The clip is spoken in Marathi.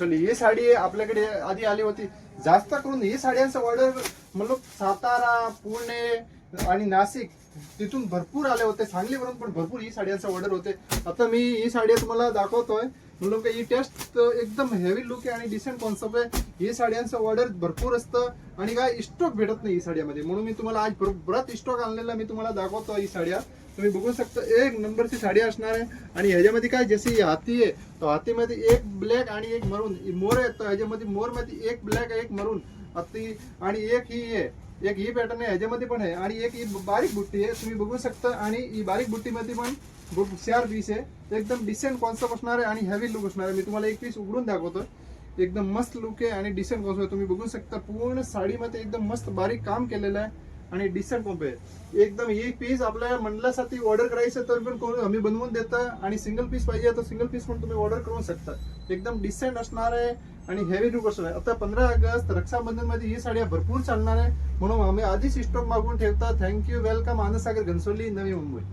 चल ही साडी आपल्याकडे आधी आली होती. जास्त करून ही साड्यांचं ऑर्डर मतलब सातारा, पुणे आणि नाशिक तिथून भरपूर आले होते. सांगलीवरून पण भरपूर ही साड्यांचं ऑर्डर होते. आता मी ही साडी तुम्हाला दाखवतोय. म्हणून ही टेस्ट एकदम हेवी लुक आहे आणि डिसेंट कॉन्सेप्ट आहे. ही साड्यांचं ऑर्डर भरपूर असतं आणि काय स्टॉक भेटत नाही ही साड्यामध्ये. म्हणून मी तुम्हाला आज बराच स्टॉक आणलेला मी तुम्हाला दाखवतो. ही साड्या तुम्ही बघू शकता एक नंबरची साडी असणार आहे. आणि ह्याच्यामध्ये काय जशी हाती आहे तो हातीमध्ये एक ब्लॅक आणि एक मरून मोर आहे. तर ह्याच्यामध्ये मोर मध्ये एक ब्लॅक एक मरून हाती आणि एक ही आहे. एक ही पॅटर्न आहे ह्याच्यामध्ये पण आहे आणि एक ही बारीक बुट्टी आहे तुम्ही बघू शकता. आणि ही बारीक बुट्टीमध्ये पण 4 पीस आहे. एकदम डिसेंट कॉन्सेप्ट असणार आहे आणि हेवी लुक असणार आहे. मी तुम्हाला एक पीस उघडून दाखवतो. एकदम मस्त लुक आहे आणि डिसेंट कॉन्सेप्ट तुम्ही बघू शकता. पूर्ण साडीमध्ये एकदम मस्त बारीक काम केलेलं आहे आणि डिसेंट कॉम्प आहे. एकदम ही पीस आपल्या मंडळासाठी ऑर्डर करायचं तर पण आम्ही बनवून देतो आणि सिंगल पीस पाहिजे तर सिंगल पीस पण तुम्ही ऑर्डर करू शकता. एकदम डिसेंट असणार आहे आणि हेवी लुक असणार आहे. आता 15 ऑगस्ट रक्षाबंधन मध्ये ही साड्या भरपूर चालणार आहे म्हणून आम्ही आधीच स्टॉक मागवून ठेवतात. Thank you, welcome. आनंद सागर, घनसोली, नवी मुंबई.